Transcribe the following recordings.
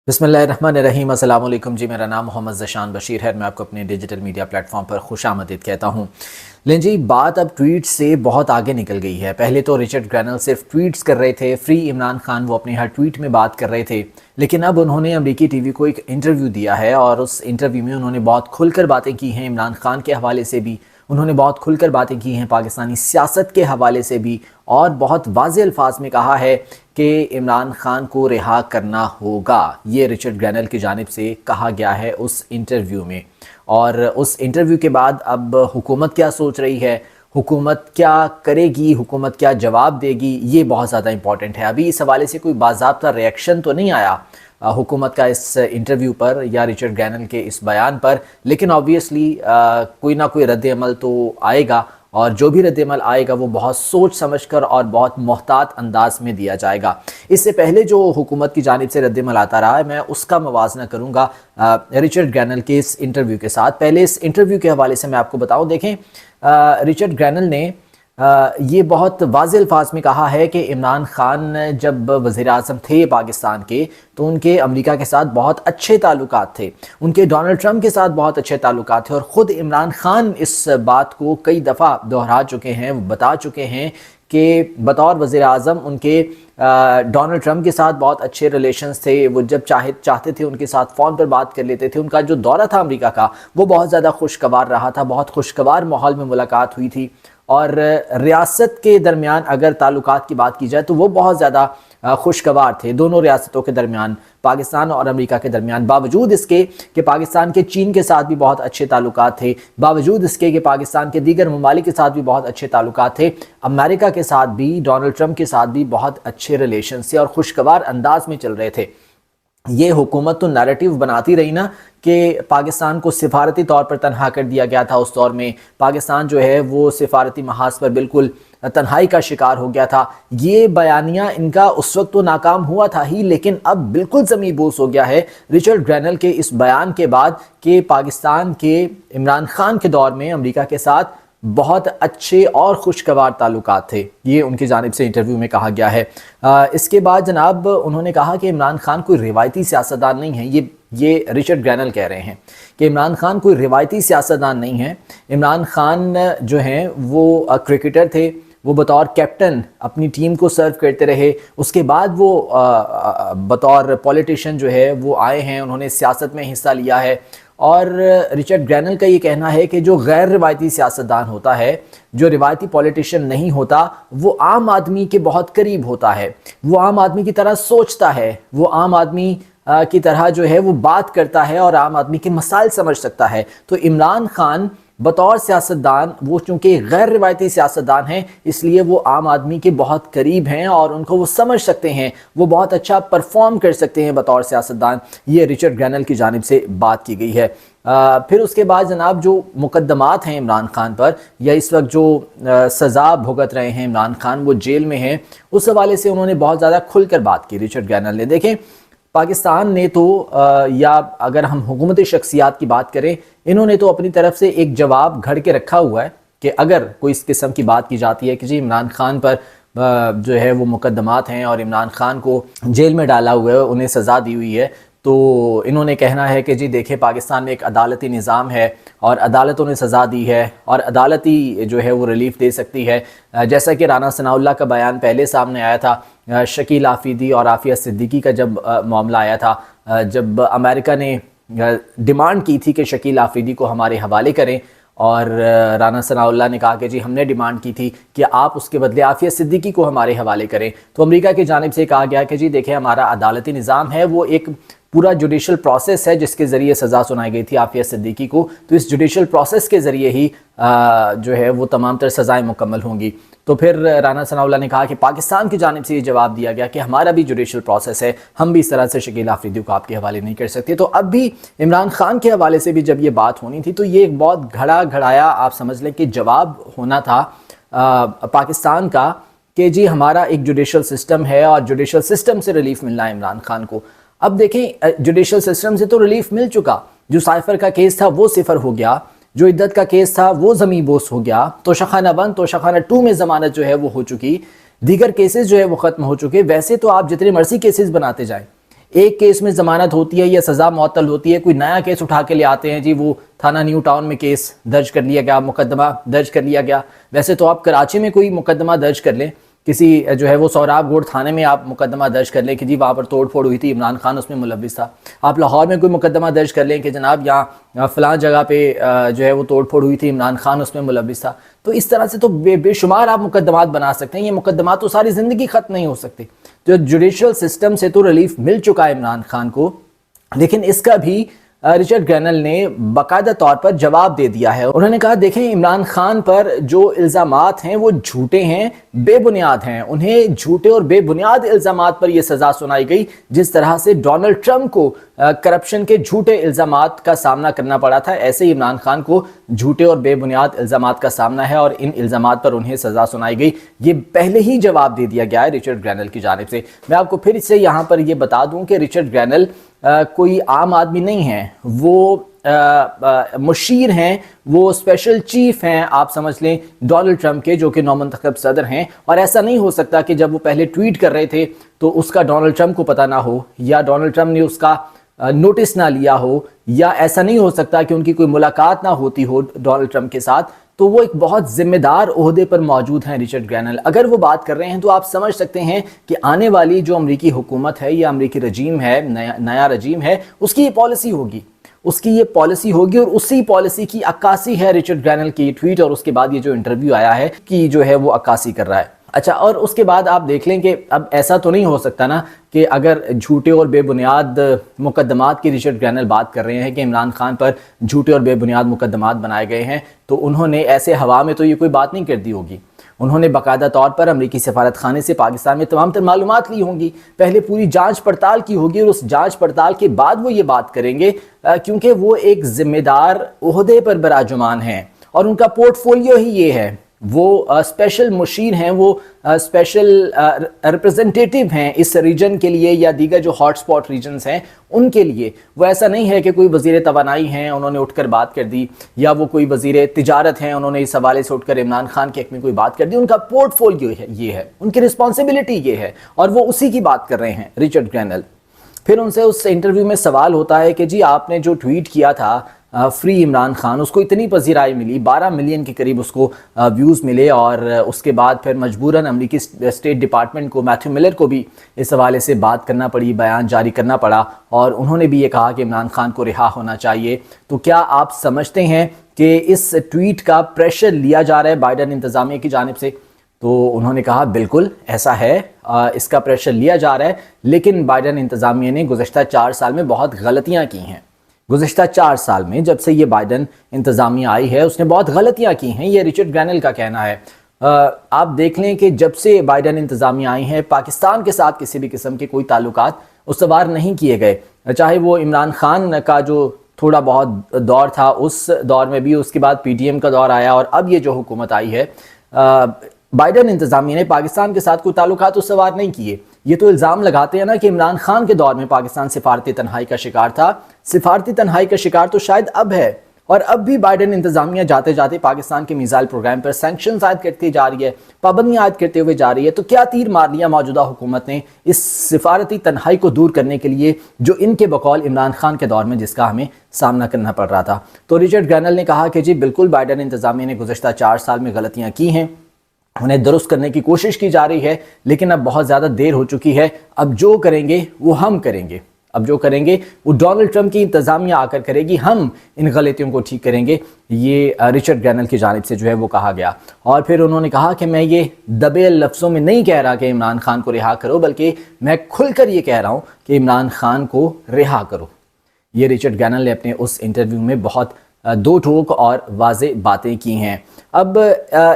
بسم اللہ الرحمن الرحیم۔ السلام علیکم جی، میرا نام محمد ذیشان بشیر ہے۔ میں آپ کو اپنے ڈیجیٹل میڈیا پلیٹ فارم پر خوش آمدید کہتا ہوں۔ لیں جی، بات اب ٹویٹ سے بہت آگے نکل گئی ہے۔ پہلے تو رچرڈ گرینل صرف ٹویٹس کر رہے تھے، فری عمران خان وہ اپنے ہر ٹویٹ میں بات کر رہے تھے، لیکن اب انہوں نے امریکی ٹی وی کو ایک انٹرویو دیا ہے اور اس انٹرویو میں انہوں نے بہت کھل کر باتیں کی ہیں عمران خان کے حوالے سے بھی، انہوں نے بہت کھل کر باتیں کی ہیں پاکستانی سیاست کے حوالے سے بھی، اور بہت واضح الفاظ میں کہا ہے کہ عمران خان کو رہا کرنا ہوگا۔ یہ رچرڈ گرینل کی جانب سے کہا گیا ہے اس انٹرویو میں۔ اور اس انٹرویو کے بعد اب حکومت کیا سوچ رہی ہے، حکومت کیا کرے گی، حکومت کیا جواب دے گی، یہ بہت زیادہ امپورٹنٹ ہے۔ ابھی اس حوالے سے کوئی باضابطہ ری ایکشن تو نہیں آیا حکومت کا اس انٹرویو پر یا رچرڈ گرینل کے اس بیان پر، لیکن آبویسلی کوئی نہ کوئی رد عمل تو آئے گا، اور جو بھی رد عمل آئے گا وہ بہت سوچ سمجھ کر اور بہت محتاط انداز میں دیا جائے گا۔ اس سے پہلے جو حکومت کی جانب سے رد عمل آتا رہا ہے، میں اس کا موازنہ کروں گا رچرڈ گرینل کے اس انٹرویو کے ساتھ۔ پہلے اس انٹرویو کے حوالے سے میں آپ کو بتاؤں، دیکھیں رچرڈ گرینل نے یہ بہت واضح الفاظ میں کہا ہے کہ عمران خان جب وزیر اعظم تھے پاکستان کے تو ان کے امریکہ کے ساتھ بہت اچھے تعلقات تھے، ان کے ڈونلڈ ٹرمپ کے ساتھ بہت اچھے تعلقات تھے، اور خود عمران خان اس بات کو کئی دفعہ دہرا چکے ہیں، بتا چکے ہیں کہ بطور وزیر اعظم ان کے ڈونلڈ ٹرمپ کے ساتھ بہت اچھے ریلیشنز تھے، وہ جب چاہتے تھے ان کے ساتھ فون پر بات کر لیتے تھے۔ ان کا جو دورہ تھا امریکہ کا وہ بہت زیادہ خوشگوار رہا تھا، بہت خوشگوار ماحول میں ملاقات ہوئی تھی، اور ریاست کے درمیان اگر تعلقات کی بات کی جائے تو وہ بہت زیادہ خوشگوار تھے دونوں ریاستوں کے درمیان، پاکستان اور امریکہ کے درمیان، باوجود اس کے کہ پاکستان کے چین کے ساتھ بھی بہت اچھے تعلقات تھے، باوجود اس کے کہ پاکستان کے دیگر ممالک کے ساتھ بھی بہت اچھے تعلقات تھے، امریکہ کے ساتھ بھی، ڈونلڈ ٹرمپ کے ساتھ بھی بہت اچھے ریلیشنز تھے اور خوشگوار انداز میں چل رہے تھے۔ یہ حکومت تو نیریٹیو بناتی رہی نا کہ پاکستان کو سفارتی طور پر تنہا کر دیا گیا تھا، اس دور میں پاکستان جو ہے وہ سفارتی محاذ پر بالکل تنہائی کا شکار ہو گیا تھا۔ یہ بیانیہ ان کا اس وقت تو ناکام ہوا تھا ہی، لیکن اب بالکل زمیں بوس ہو گیا ہے رچرڈ گرینل کے اس بیان کے بعد کہ پاکستان کے عمران خان کے دور میں امریکہ کے ساتھ بہت اچھے اور خوشگوار تعلقات تھے۔ یہ ان کی جانب سے انٹرویو میں کہا گیا ہے۔ اس کے بعد جناب انہوں نے کہا کہ عمران خان کوئی روایتی سیاستدان نہیں ہے۔ یہ رچرڈ گرینل کہہ رہے ہیں کہ عمران خان کوئی روایتی سیاستدان نہیں ہے۔ عمران خان جو ہیں وہ کرکٹر تھے، وہ بطور کیپٹن اپنی ٹیم کو سرو کرتے رہے، اس کے بعد وہ بطور پولیٹیشین جو ہے وہ آئے ہیں، انہوں نے سیاست میں حصہ لیا ہے۔ اور رچرڈ گرینل کا یہ کہنا ہے کہ جو غیر روایتی سیاستدان ہوتا ہے، جو روایتی پولیٹیشین نہیں ہوتا، وہ عام آدمی کے بہت قریب ہوتا ہے، وہ عام آدمی کی طرح سوچتا ہے، وہ عام آدمی کی طرح جو ہے وہ بات کرتا ہے اور عام آدمی کے مسائل سمجھ سکتا ہے۔ تو عمران خان بطور سیاستدان وہ چونکہ غیر روایتی سیاستدان ہیں، اس لیے وہ عام آدمی کے بہت قریب ہیں اور ان کو وہ سمجھ سکتے ہیں، وہ بہت اچھا پرفارم کر سکتے ہیں بطور سیاستدان۔ یہ رچرڈ گرینل کی جانب سے بات کی گئی ہے۔ پھر اس کے بعد جناب جو مقدمات ہیں عمران خان پر، یا اس وقت جو سزا بھگت رہے ہیں عمران خان، وہ جیل میں ہیں، اس حوالے سے انہوں نے بہت زیادہ کھل کر بات کی رچرڈ گرینل نے۔ دیکھیں پاکستان نے تو یا اگر ہم حکومتی شخصیات کی بات کریں، انہوں نے تو اپنی طرف سے ایک جواب گھڑ کے رکھا ہوا ہے کہ اگر کوئی اس قسم کی بات کی جاتی ہے کہ جی عمران خان پر جو ہے وہ مقدمات ہیں اور عمران خان کو جیل میں ڈالا ہوا ہے، انہیں سزا دی ہوئی ہے، تو انہوں نے کہنا ہے کہ جی دیکھیں پاکستان میں ایک عدالتی نظام ہے اور عدالتوں نے سزا دی ہے اور عدالت ہی جو ہے وہ ریلیف دے سکتی ہے۔ جیسا کہ رانا ثناء اللہ کا بیان پہلے سامنے آیا تھا، شکیل آفریدی اور عافیہ صدیقی کا جب معاملہ آیا تھا، جب امریکہ نے ڈیمانڈ کی تھی کہ شکیل آفریدی کو ہمارے حوالے کریں، اور رانا ثناء اللہ نے کہا کہ جی ہم نے ڈیمانڈ کی تھی کہ آپ اس کے بدلے عافیہ صدیقی کو ہمارے حوالے کریں، تو امریکہ کی جانب سے کہا گیا کہ جی دیکھیں ہمارا عدالتی نظام ہے، وہ ایک پورا جوڈیشل پروسیس ہے جس کے ذریعے سزا سنائی گئی تھی عافیہ صدیقی کو، تو اس جوڈیشل پروسیس کے ذریعے ہی جو ہے وہ تمام تر سزائیں مکمل ہوں گی۔ تو پھر رانا ثناء اللہ نے کہا کہ پاکستان کی جانب سے یہ جواب دیا گیا کہ ہمارا بھی جوڈیشل پروسیس ہے، ہم بھی اس طرح سے شکیل آفریدی کو آپ کے حوالے نہیں کر سکتے۔ تو اب بھی عمران خان کے حوالے سے بھی جب یہ بات ہونی تھی تو یہ ایک بہت گھڑایا آپ سمجھ لیں کہ جواب ہونا تھا پاکستان کا کہ جی ہمارا ایک جوڈیشل سسٹم ہے اور جوڈیشل سسٹم سے ریلیف ملنا ہے عمران خان کو۔ اب دیکھیں جوڈیشل سسٹم سے تو ریلیف مل چکا، جو سائفر کا کیس تھا وہ صفر ہو گیا، جو عدت کا کیس تھا وہ زمیں بوس ہو گیا، توشخانہ 1 توشخانہ 2 میں ضمانت جو ہے وہ ہو چکی، دیگر کیسز جو ہے وہ ختم ہو چکے۔ ویسے تو آپ جتنے مرضی کیسز بناتے جائیں، ایک کیس میں ضمانت ہوتی ہے یا سزا معطل ہوتی ہے، کوئی نیا کیس اٹھا کے لے آتے ہیں، جی وہ تھانہ نیو ٹاؤن میں کیس درج کر لیا گیا، مقدمہ درج کر لیا گیا۔ ویسے تو آپ کراچی میں کوئی مقدمہ درج کر لیں، کسی جو ہے وہ سوراب گوڑ تھانے میں آپ مقدمہ درج کر لیں کہ جی وہاں پر توڑ پھوڑ ہوئی تھی، عمران خان اس میں ملوث تھا۔ آپ لاہور میں کوئی مقدمہ درج کر لیں کہ جناب یہاں فلاں جگہ پہ جو ہے وہ توڑ پھوڑ ہوئی تھی، عمران خان اس میں ملوث تھا۔ تو اس طرح سے تو بے شمار آپ مقدمات بنا سکتے ہیں، یہ مقدمات تو ساری زندگی ختم نہیں ہو سکتے۔ تو جوڈیشل سسٹم سے تو ریلیف مل چکا ہے عمران خان کو، لیکن اس کا بھی رچرڈ گرینل نے باقاعدہ طور پر جواب دے دیا ہے۔ انہوں نے کہا دیکھیں عمران خان پر جو الزامات ہیں وہ جھوٹے ہیں، بے بنیاد ہیں، انہیں جھوٹے اور بے بنیاد الزامات پر یہ سزا سنائی گئی، جس طرح سے ڈونلڈ ٹرمپ کو کرپشن کے جھوٹے الزامات کا سامنا کرنا پڑا تھا، ایسے ہی عمران خان کو جھوٹے اور بے بنیاد الزامات کا سامنا ہے اور ان الزامات پر انہیں سزا سنائی گئی۔ یہ پہلے ہی جواب دے دیا گیا ہے رچرڈ گرینل کی جانب سے۔ میں آپ کو پھر سے یہاں پر یہ بتا دوں کہ رچرڈ گرینل کوئی عام آدمی نہیں ہے، وہ مشیر ہیں، وہ اسپیشل چیف ہیں، آپ سمجھ لیں ڈونلڈ ٹرمپ کے، جو کہ نومنتخب صدر ہیں۔ اور ایسا نہیں ہو سکتا کہ جب وہ پہلے ٹویٹ کر رہے تھے تو اس کا ڈونلڈ ٹرمپ کو پتہ نہ ہو، یا ڈونلڈ ٹرمپ نے اس کا نوٹس نہ لیا ہو، یا ایسا نہیں ہو سکتا کہ ان کی کوئی ملاقات نہ ہوتی ہو ڈونلڈ ٹرمپ کے ساتھ۔ تو وہ ایک بہت ذمہ دار عہدے پر موجود ہیں رچرڈ گرینل۔ اگر وہ بات کر رہے ہیں تو آپ سمجھ سکتے ہیں کہ آنے والی جو امریکی حکومت ہے یا امریکی رجیم ہے، نیا رجیم ہے، اس کی یہ پالیسی ہوگی، اس کی یہ پالیسی ہوگی، اور اسی پالیسی کی عکاسی ہے رچرڈ گرینل کی ٹویٹ اور اس کے بعد یہ جو انٹرویو آیا ہے کہ جو ہے وہ عکاسی کر رہا ہے۔ اچھا، اور اس کے بعد آپ دیکھ لیں کہ اب ایسا تو نہیں ہو سکتا نا کہ اگر جھوٹے اور بے بنیاد مقدمات کی رچرڈ گرینل بات کر رہے ہیں کہ عمران خان پر جھوٹے اور بے بنیاد مقدمات بنائے گئے ہیں، تو انہوں نے ایسے ہوا میں تو یہ کوئی بات نہیں کر دی ہوگی۔ انہوں نے باقاعدہ طور پر امریکی سفارت خانے سے پاکستان میں تمام تر معلومات لی ہوں گی، پہلے پوری جانچ پڑتال کی ہوگی، اور اس جانچ پڑتال کے بعد وہ یہ بات کریں گے، کیونکہ وہ ایک ذمہ دار عہدے پر براجمان ہیں اور ان کا پورٹ فولیو ہی یہ ہے۔ وہ اسپیشل مشیر ہیں، وہ اسپیشل ریپرزنٹیٹیو ہیں اس ریجن کے لیے یا دیگر جو ہاٹ سپاٹ ریجنز ہیں ان کے لیے۔ وہ ایسا نہیں ہے کہ کوئی وزیر توانائی ہیں انہوں نے اٹھ کر بات کر دی، یا وہ کوئی وزیر تجارت ہیں انہوں نے اس حوالے سے اٹھ کر عمران خان کے حق میں کوئی بات کر دی۔ ان کا پورٹ فولیو یہ ہے، ان کی رسپانسبلٹی یہ ہے، اور وہ اسی کی بات کر رہے ہیں رچرڈ گرینل۔ پھر ان سے اس انٹرویو میں سوال ہوتا ہے کہ جی آپ نے جو ٹویٹ کیا تھا فری عمران خان، اس کو اتنی پذیرائی ملی، 12 ملین کے قریب اس کو ویوز ملے، اور اس کے بعد پھر مجبوراً امریکی اسٹیٹ ڈپارٹمنٹ کو، میتھیو ملر کو بھی اس حوالے سے بات کرنا پڑی، بیان جاری کرنا پڑا، اور انہوں نے بھی یہ کہا کہ عمران خان کو رہا ہونا چاہیے۔ تو کیا آپ سمجھتے ہیں کہ اس ٹویٹ کا پریشر لیا جا رہا ہے بائیڈن انتظامیہ کی جانب سے؟ تو انہوں نے کہا بالکل ایسا ہے، اس کا پریشر لیا جا رہا ہے، لیکن بائیڈن انتظامیہ نے گزشتہ 4 سال میں بہت غلطیاں کی ہیں۔ گزشتہ 4 سال میں جب سے یہ بائیڈن انتظامیہ آئی ہے اس نے بہت غلطیاں کی ہیں، یہ رچرڈ گرینل کا کہنا ہے۔ آپ دیکھ لیں کہ جب سے بائیڈن انتظامیہ آئی ہیں پاکستان کے ساتھ کسی بھی قسم کے کوئی تعلقات استوار نہیں کیے گئے، چاہے وہ عمران خان کا جو تھوڑا بہت دور تھا اس دور میں بھی، اس کے بعد پی ٹی ایم کا دور آیا، اور اب یہ جو حکومت آئی ہے بائیڈن انتظامیہ نے پاکستان کے ساتھ کوئی تعلقات استوار نہیں کیے۔ یہ تو الزام لگاتے ہیں نا کہ عمران خان کے دور میں پاکستان سفارتی تنہائی کا شکار تھا، سفارتی تنہائی کا شکار تو شاید اب ہے، اور اب بھی بائیڈن انتظامیہ جاتے جاتے پاکستان کے میزائل پروگرام پر سینکشنز عائد کرتی جا رہی ہے، پابندیاں عائد کرتے ہوئے جا رہی ہے۔ تو کیا تیر مار لیا موجودہ حکومت نے اس سفارتی تنہائی کو دور کرنے کے لیے جو ان کے بقول عمران خان کے دور میں جس کا ہمیں سامنا کرنا پڑ رہا تھا؟ تو رچرڈ گرینل نے کہا کہ جی بالکل بائیڈن انتظامیہ نے گزشتہ 4 سال میں غلطیاں کی ہیں، انہیں درست کرنے کی کوشش کی جا رہی ہے، لیکن اب بہت زیادہ دیر ہو چکی ہے۔ اب جو کریں گے وہ ہم کریں گے، اب جو کریں گے وہ ڈونلڈ ٹرمپ کی انتظامیہ آ کر کرے گی، ہم ان غلطیوں کو ٹھیک کریں گے، یہ رچرڈ گرینل کی جانب سے جو ہے وہ کہا گیا۔ اور پھر انہوں نے کہا کہ میں یہ دبے لفظوں میں نہیں کہہ رہا کہ عمران خان کو رہا کرو، بلکہ میں کھل کر یہ کہہ رہا ہوں کہ عمران خان کو رہا کرو۔ یہ رچرڈ گرینل نے اپنے اس انٹرویو میں بہت دو ٹوک اور واضح باتیں کی ہیں۔ اب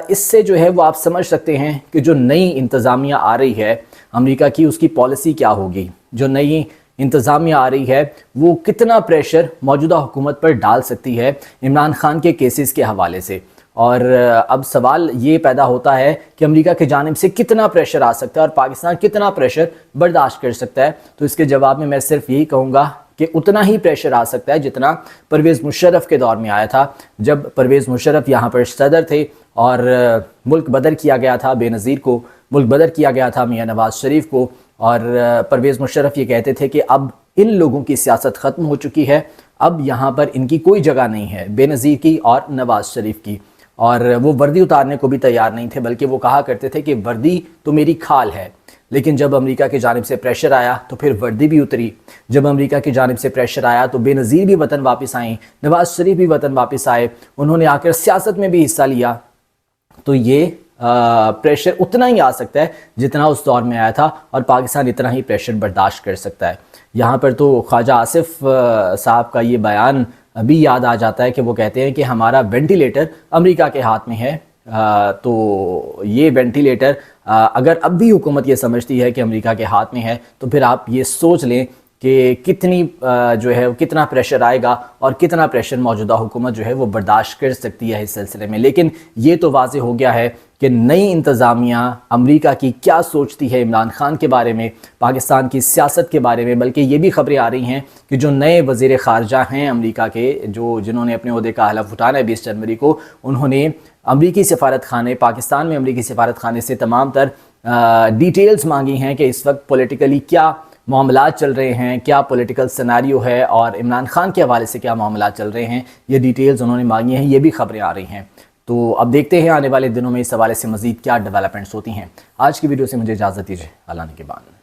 اس سے جو ہے وہ آپ سمجھ سکتے ہیں کہ جو نئی انتظامیہ آ رہی ہے امریکہ کی، اس کی پالیسی کیا ہوگی۔ جو نئی انتظامیہ آ رہی ہے وہ کتنا پریشر موجودہ حکومت پر ڈال سکتی ہے عمران خان کے کیسز کے حوالے سے، اور اب سوال یہ پیدا ہوتا ہے کہ امریکہ کی جانب سے کتنا پریشر آ سکتا ہے اور پاکستان کتنا پریشر برداشت کر سکتا ہے۔ تو اس کے جواب میں صرف یہی کہوں گا کہ اتنا ہی پریشر آ سکتا ہے جتنا پرویز مشرف کے دور میں آیا تھا، جب پرویز مشرف یہاں پر صدر تھے اور ملک بدر کیا گیا تھا بے نظیر کو، ملک بدر کیا گیا تھا میاں نواز شریف کو، اور پرویز مشرف یہ کہتے تھے کہ اب ان لوگوں کی سیاست ختم ہو چکی ہے، اب یہاں پر ان کی کوئی جگہ نہیں ہے، بے نظیر کی اور نواز شریف کی، اور وہ وردی اتارنے کو بھی تیار نہیں تھے، بلکہ وہ کہا کرتے تھے کہ وردی تو میری کھال ہے۔ لیکن جب امریکہ کی جانب سے پریشر آیا تو پھر وردی بھی اتری، جب امریکہ کی جانب سے پریشر آیا تو بے نظیر بھی وطن واپس آئیں، نواز شریف بھی وطن واپس آئے، انہوں نے آ کر سیاست میں بھی حصہ لیا۔ تو یہ پریشر اتنا ہی آ سکتا ہے جتنا اس دور میں آیا تھا، اور پاکستان اتنا ہی پریشر برداشت کر سکتا ہے۔ یہاں پر تو خواجہ آصف صاحب کا یہ بیان ابھی یاد آ جاتا ہے کہ وہ کہتے ہیں کہ ہمارا وینٹیلیٹر امریکہ کے ہاتھ میں ہے۔ تو یہ وینٹیلیٹر اگر اب بھی حکومت یہ سمجھتی ہے کہ امریکہ کے ہاتھ میں ہے تو پھر آپ یہ سوچ لیں کہ کتنی جو ہے کتنا پریشر آئے گا اور کتنا پریشر موجودہ حکومت جو ہے وہ برداشت کر سکتی ہے اس سلسلے میں۔ لیکن یہ تو واضح ہو گیا ہے کہ نئی انتظامیہ امریکہ کی کیا سوچتی ہے عمران خان کے بارے میں، پاکستان کی سیاست کے بارے میں، بلکہ یہ بھی خبریں آ رہی ہیں کہ جو نئے وزیر خارجہ ہیں امریکہ کے، جنہوں نے اپنے عہدے کا حلف اٹھانا ہے 20 جنوری کو، انہوں نے امریکی سفارت خانے، پاکستان میں امریکی سفارت خانے سے تمام تر ڈیٹیلز مانگی ہیں کہ اس وقت پولیٹیکلی کیا معاملات چل رہے ہیں، کیا پولیٹیکل سیناریو ہے، اور عمران خان کے حوالے سے کیا معاملات چل رہے ہیں۔ یہ ڈیٹیلز انہوں نے مانگی ہیں، یہ بھی خبریں آ رہی ہیں۔ تو اب دیکھتے ہیں آنے والے دنوں میں اس حوالے سے مزید کیا ڈیولپمنٹس ہوتی ہیں۔ آج کی ویڈیو سے مجھے اجازت دیجیے، اللہ نگہبان۔